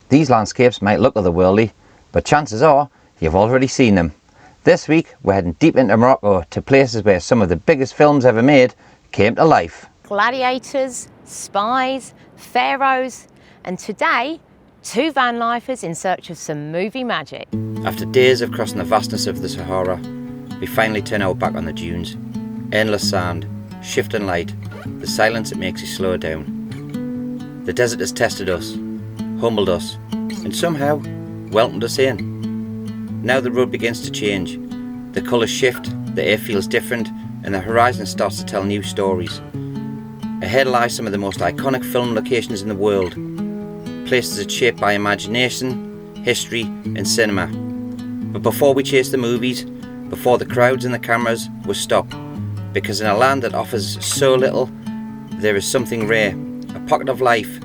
These landscapes might look otherworldly, but chances are you've already seen them. This week we're heading deep into Morocco to places where some of the biggest films ever made came to life. Gladiators, spies, pharaohs, and today, two vanlifers in search of some movie magic. After days of crossing the vastness of the Sahara, we finally turn our back on the dunes. Endless sand, shifting light, the silence that makes you slow down. The desert has tested us, humbled us, and somehow welcomed us in. Now the road begins to change. The colours shift, the air feels different, and the horizon starts to tell new stories. Ahead lies some of the most iconic film locations in the world, places that are shaped by imagination, history, and cinema. But before we chase the movies, before the crowds and the cameras, we'll stop. Because in a land that offers so little, there is something rare, a pocket of life,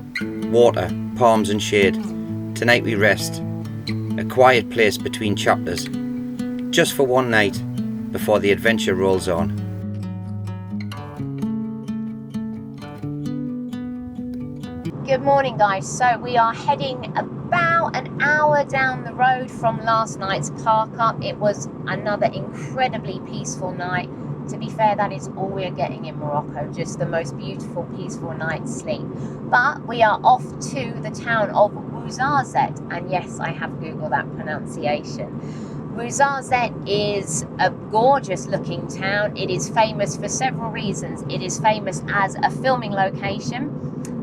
water, palms and shade. Tonight we rest, a quiet place between chapters, just for one night, before the adventure rolls on. Good morning, guys. So we are heading about an hour down the road from last night's park up. It was another incredibly peaceful night. To be fair, that is all we're getting in Morocco, just the most beautiful, peaceful night's sleep. But we are off to the town of Ouarzazate, and yes, I have Googled that pronunciation. Ouarzazate is a gorgeous looking town. It is famous for several reasons. It is famous as a filming location.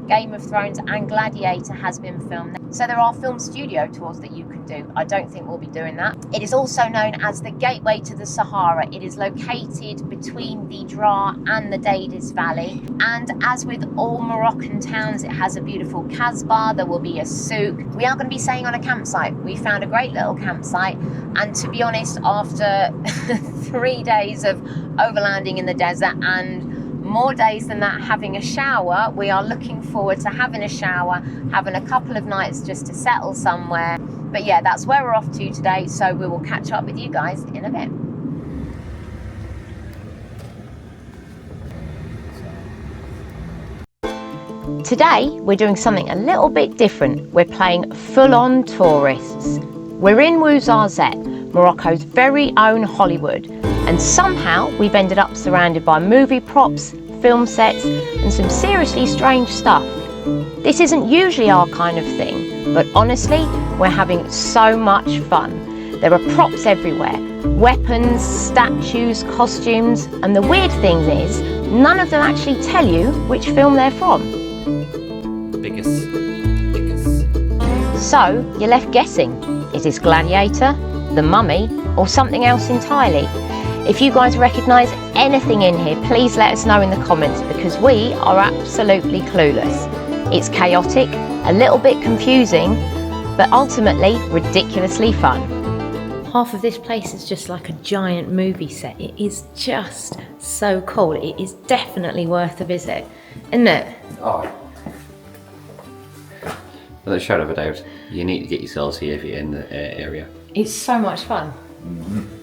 Game of Thrones and Gladiator has been filmed. So there are film studio tours that you can do. I don't think we'll be doing that. It is also known as the gateway to the Sahara. It is located between the Dra and the Dades Valley. And as with all Moroccan towns, it has a beautiful Kasbah. There will be a souk. We are going to be staying on a campsite. We found a great little campsite. And to be honest, after 3 days of overlanding in the desert and more days than that having a shower, we are looking forward to having a shower, having a couple of nights just to settle somewhere. But yeah, that's where we're off to today, so we will catch up with you guys in a bit. Today we're doing something a little bit different. We're playing full-on tourists. We're in Ouarzazate, Morocco's very own Hollywood, and somehow we've ended up surrounded by movie props, film sets, and some seriously strange stuff. This isn't usually our kind of thing, but honestly, we're having so much fun. There are props everywhere, weapons, statues, costumes, and the weird thing is, none of them actually tell you which film they're from. Biggest. So, you're left guessing. Is this Gladiator, The Mummy, or something else entirely? If you guys recognise anything in here, please let us know in the comments, because we are absolutely clueless. It's chaotic, a little bit confusing, but ultimately ridiculously fun. Half of this place is just like a giant movie set. It is just so cool. It is definitely worth a visit, isn't it? Oh. Without a shadow of a doubt, you need to get yourselves here if you're in the area. It's so much fun. Mm-hmm.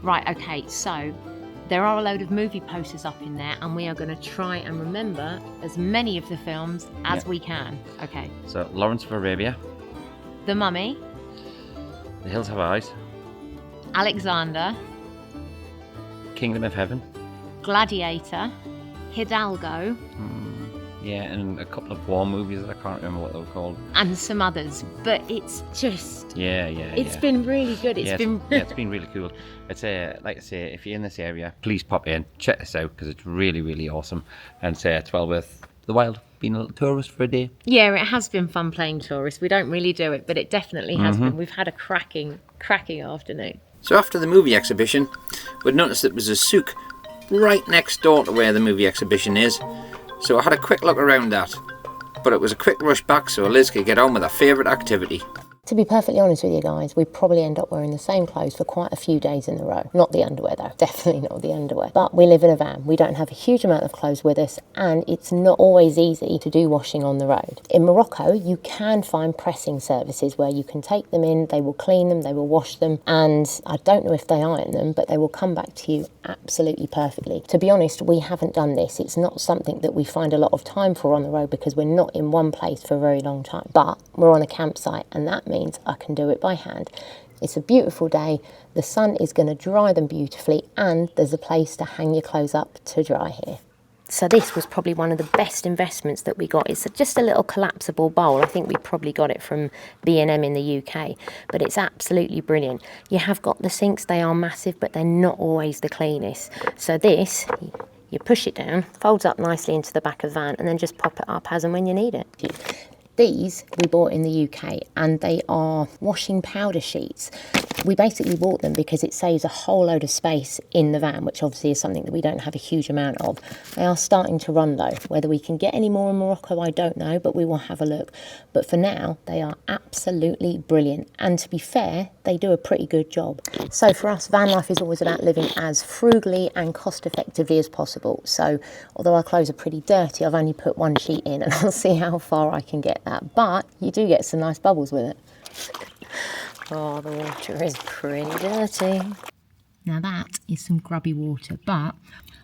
Right, okay, so there are a load of movie posters up in there, and we are going to try and remember as many of the films as we can. Okay. So, Lawrence of Arabia, The Mummy, The Hills Have Eyes, Alexander, Kingdom of Heaven, Gladiator, Hidalgo, yeah, and a couple of war movies that I can't remember what they were called. and some others, but it's just... It's Yeah. been really good. It's been really cool. It's like I say, if you're in this area, please pop in, check this out, because it's really, really awesome. And it's well worth the while being a little tourist for a day. Yeah, it has been fun playing tourist. We don't really do it, but it definitely has been. We've had a cracking afternoon. So after the movie exhibition, we'd noticed that there was a souk right next door to where the movie exhibition is. So I had a quick look around that. But it was a quick rush back so Liz could get on with her favourite activity. To be perfectly honest with you guys, we probably end up wearing the same clothes for quite a few days in a row. Not the underwear though, definitely not the underwear. But we live in a van, we don't have a huge amount of clothes with us, and it's not always easy to do washing on the road. In Morocco, you can find pressing services where you can take them in, they will clean them, they will wash them, and I don't know if they iron them, but they will come back to you absolutely perfectly. To be honest, we haven't done this. It's not something that we find a lot of time for on the road because we're not in one place for a very long time. But we're on a campsite, and that means I can do it by hand. It's a beautiful day, the sun is going to dry them beautifully, and there's a place to hang your clothes up to dry here. So this was probably one of the best investments that we got. It's just a little collapsible bowl. I think we probably got it from B&M in the UK, but it's absolutely brilliant. You have got the sinks, they are massive, but they're not always the cleanest. So this, you push it down, folds up nicely into the back of the van, and then just pop it up as and when you need it. These we bought in the UK, and they are washing powder sheets. We basically bought them because it saves a whole load of space in the van, which obviously is something that we don't have a huge amount of. They are starting to run low. Whether we can get any more in Morocco, I don't know, but we will have a look. But for now, they are absolutely brilliant. And to be fair, they do a pretty good job. So for us, van life is always about living as frugally and cost effectively as possible. So although our clothes are pretty dirty, I've only put one sheet in, and I'll see how far I can get that. But you do get some nice bubbles with it. Oh, the water is pretty dirty. Now that is some grubby water, but I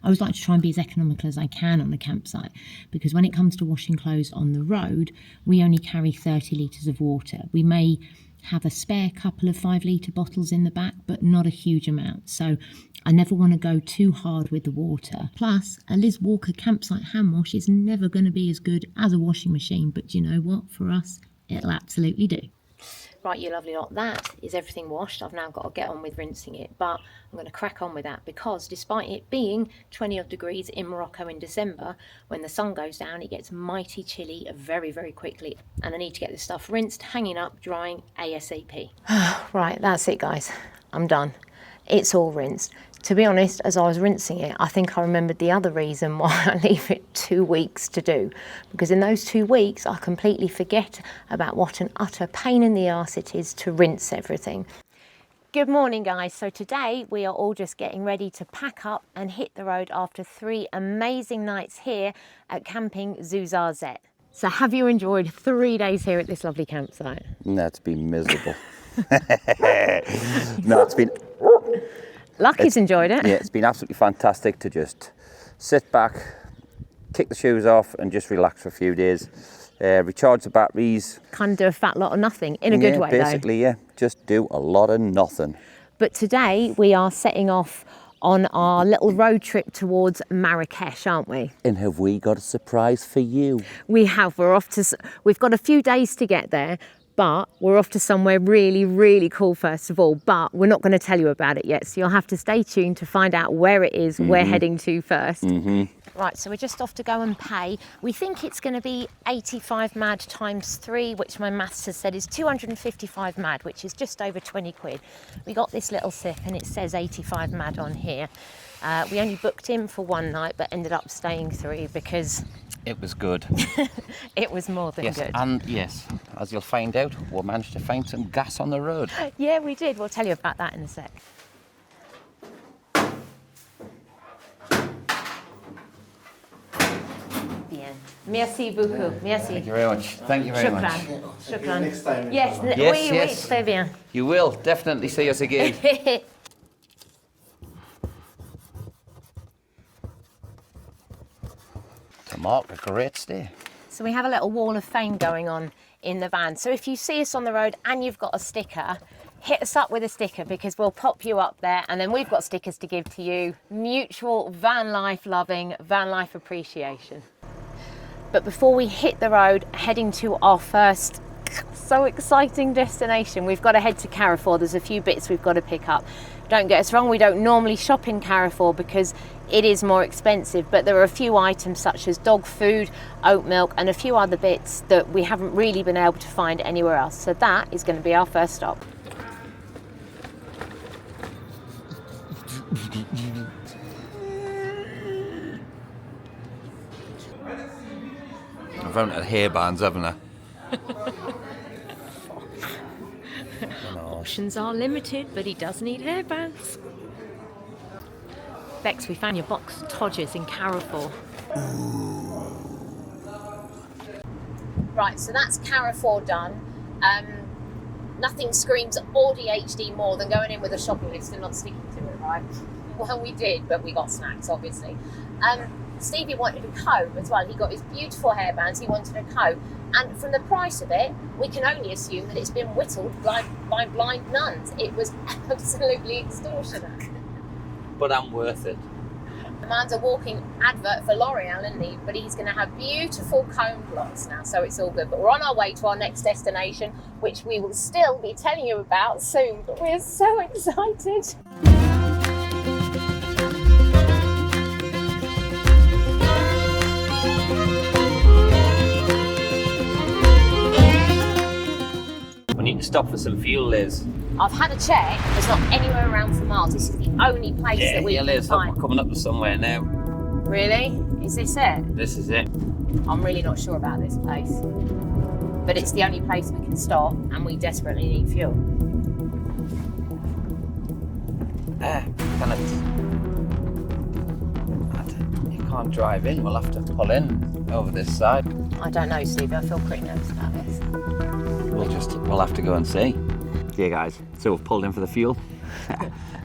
always like to try and be as economical as I can on the campsite, because when it comes to washing clothes on the road, we only carry 30 litres of water. We may have a spare couple of 5-litre bottles in the back, but not a huge amount. So I never want to go too hard with the water. Plus, a Liz Walker campsite hand wash is never going to be as good as a washing machine, but you know what? For us, it'll absolutely do. Right, you lovely lot, that is everything washed. I've now got to get on with rinsing it, but I'm going to crack on with that because despite it being 20 odd degrees in Morocco in December, when the sun goes down, it gets mighty chilly very, very quickly. And I need to get this stuff rinsed, hanging up, drying ASAP. Right, that's it, guys. I'm done. It's all rinsed. To be honest, as I was rinsing it, I think I remembered the other reason why I leave it 2 weeks to do. Because in those 2 weeks, I completely forget about what an utter pain in the arse it is to rinse everything. Good morning, guys. So today we are all just getting ready to pack up and hit the road after 3 amazing nights here at camping Ouarzazate. So have you enjoyed 3 days here at this lovely campsite? No, it's been miserable. No, it's been... Lucky's enjoyed it. Yeah, it's been absolutely fantastic to just sit back, kick the shoes off and just relax for a few days, recharge the batteries. Kind of do a fat lot of nothing, in a good way basically, though. Yeah, just do a lot of nothing. But today we are setting off on our little road trip towards Marrakesh, aren't we? And have we got a surprise for you? We have. We've got a few days to get there, but we're off to somewhere really, really cool first of all, but we're not going to tell you about it yet. So you'll have to stay tuned to find out where it is we're heading to first. Right, so we're just off to go and pay. We think it's going to be 85 mad times 3, which my maths has said is 255 mad, which is just over 20 quid. We got this little sip and it says 85 mad on here. We only booked in for 1 night, but ended up staying 3 because... It was good. It was more than good. And yes, as you'll find out, we managed to find some gas on the road. Yeah, we did. We'll tell you about that in a sec. Bien. Merci beaucoup. Merci. Thank you very much. Thank you very much. Shukran. Next time. Yes, Yes, oui, yes. très bien. You will definitely see us again. To mark a great stay. So we have a little wall of fame going on in the van. So if you see us on the road and you've got a sticker, hit us up with a sticker because we'll pop you up there, and then we've got stickers to give to you. Mutual van life loving, van life appreciation. But before we hit the road, heading to our first so exciting destination, we've got to head to Carrefour. There's a few bits we've got to pick up. Don't get us wrong, we don't normally shop in Carrefour because it is more expensive, but there are a few items such as dog food, oat milk, and a few other bits that we haven't really been able to find anywhere else. So that is going to be our first stop. I've run out of hairbands, haven't I? options are limited, but he does need hairbands. Bex, we found your box Todgers in Carrefour. Right, so that's Carrefour done. Nothing screams ADHD more than going in with a shopping list and not sticking to it, right? Well, we did, but we got snacks, obviously. Stevie wanted a comb as well. He got his beautiful hairbands, he wanted a comb. And from the price of it, we can only assume that it's been whittled by blind nuns. It was absolutely extortionate. But I'm worth it. The man's a walking advert for L'Oreal, isn't he? But he's going to have beautiful comb blocks now, so it's all good. But we're on our way to our next destination, which we will still be telling you about soon. But we're so excited. We need to stop for some fuel, Liz. I've had a check. There's not anywhere around for miles. This is the only place that we can Liz, find. we're coming up to somewhere now. Really? Is this it? This is it. I'm really not sure about this place. But it's the only place we can stop, and we desperately need fuel. You can't drive in. We'll have to pull in over this side. I don't know, Stevie. I feel pretty nervous about this. We'll have to go and see. Yeah, guys. So we've pulled in for the fuel.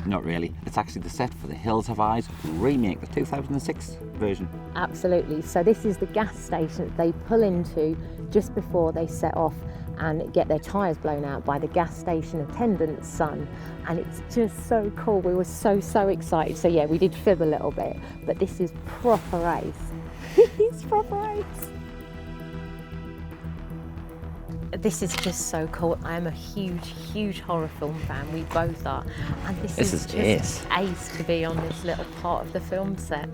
Not really. It's actually the set for the Hills Have Eyes remake, the 2006 version. Absolutely. So this is the gas station that they pull into just before they set off and get their tyres blown out by the gas station attendant's son. And it's just so cool. We were so excited. So yeah, we did fib a little bit, but this is proper ace. It's proper ace. This is just so cool. I am a huge horror film fan. We both are. And this is just ace to be on this little part of the film set.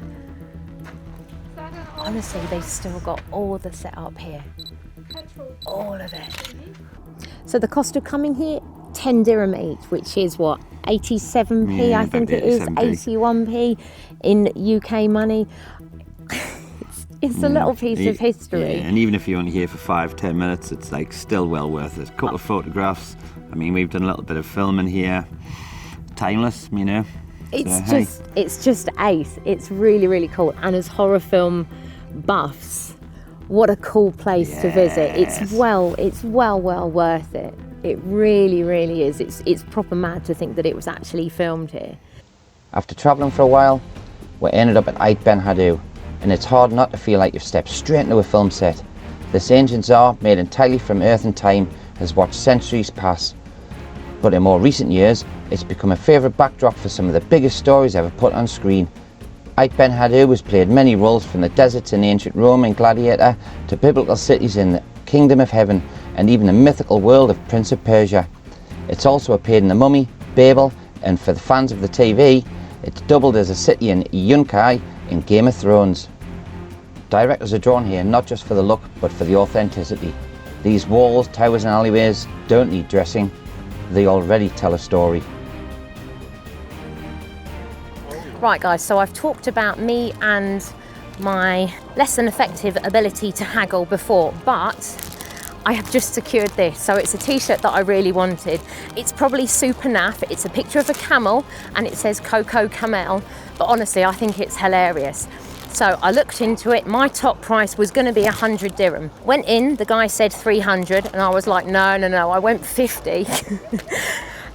Honestly, they've still got all the setup here. All of it. So the cost of coming here, 10 dirham each, which is what, 87p, I think it is, 81p in UK money. It's a little piece of history. Yeah, and even if you're only here for 5-10 minutes, it's like still well worth it. A couple of photographs. I mean, we've done a little bit of filming here. Timeless, you know. It's just ace. It's really cool. And as horror film buffs, what a cool place to visit. It's well worth it. It really is. It's proper mad to think that it was actually filmed here. After travelling for a while, we ended up at Ait Benhaddou. And it's hard not to feel like you've stepped straight into a film set. This ancient czar, made entirely from earth and time, has watched centuries pass. But in more recent years, it's become a favourite backdrop for some of the biggest stories ever put on screen. Ait Benhaddou has played many roles, from the deserts in ancient Rome in Gladiator to biblical cities in the Kingdom of Heaven and even the mythical world of Prince of Persia. It's also appeared in The Mummy, Babel, and for the fans of the TV, it's doubled as a city in Yunkai in Game of Thrones. Directors are drawn here not just for the look, but for the authenticity. These walls, towers and alleyways don't need dressing. They already tell a story. Right guys, so I've talked about me and my less than effective ability to haggle before, but I have just secured this. So it's a t-shirt that I really wanted. It's probably super naff. It's a picture of a camel and it says Coco Camel, but honestly I think it's hilarious. So I looked into it. My top price was going to be 100 dirham. Went in, the guy said 300 and I was like, no, I went 50.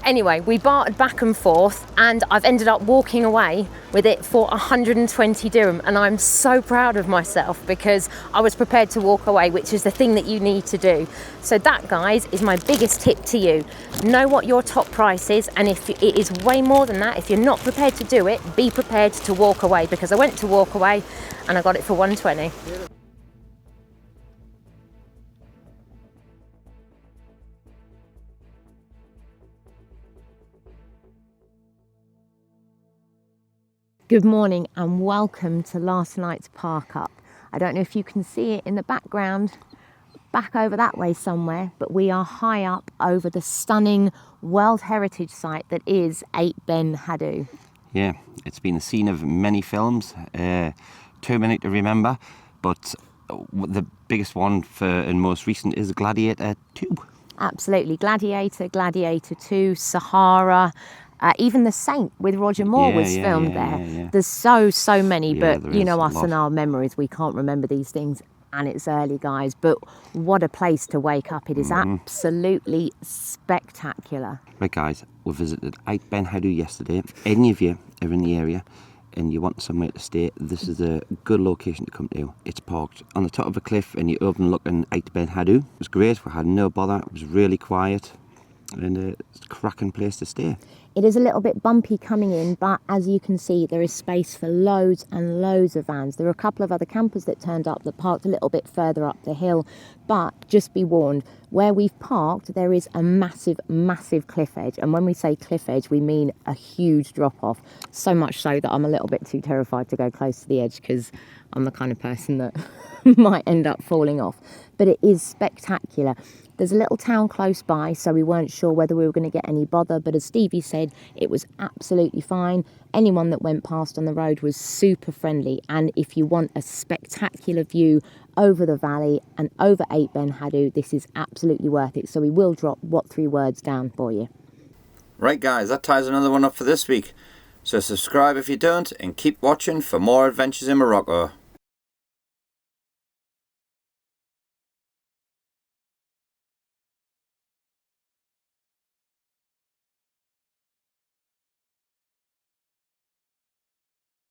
Anyway, we bartered back and forth and I've ended up walking away with it for 120 dirham, and I'm so proud of myself because I was prepared to walk away, which is the thing that you need to do. So that, guys, is my biggest tip to you. Know what your top price is, and if it is way more than that, if you're not prepared to do it, be prepared to walk away, because I went to walk away and I got it for 120. Good morning and welcome to last night's park up. I don't know if you can see it in the background, back over that way somewhere, but we are high up over the stunning World Heritage Site that is Ait Benhaddou. Yeah, it's been the scene of many films, too many to remember, but the biggest one and most recent is Gladiator 2. Absolutely. Gladiator, Gladiator 2, Sahara, even The Saint with Roger Moore was filmed there. Yeah. There's so many, Yeah, but there you is know a us lot. and our memories, we can't remember these things, and it's early, guys. But what a place to wake up. It is absolutely spectacular. Right guys, we visited Ait Benhaddou yesterday. If any of you are in the area and you want somewhere to stay, this is a good location to come to. It's parked on the top of a cliff and you're overlooking Ait Benhaddou. It was great, we had no bother, it was really quiet and it's a cracking place to stay. It is a little bit bumpy coming in, but as you can see, there is space for loads and loads of vans. There are a couple of other campers that turned up that parked a little bit further up the hill, but just be warned, where we've parked, there is a massive cliff edge. And when we say cliff edge, we mean a huge drop off. So much so that I'm a little bit too terrified to go close to the edge because I'm the kind of person that might end up falling off. But it is spectacular. There's a little town close by, so we weren't sure whether we were going to get any bother, but as Stevie said, it was absolutely fine. Anyone that went past on the road was super friendly, and if you want a spectacular view over the valley and over Ait Benhaddou, this is absolutely worth it. So we will drop what 3 words down for you. Right guys, that ties another one up for this week. So subscribe if you don't and keep watching for more adventures in Morocco.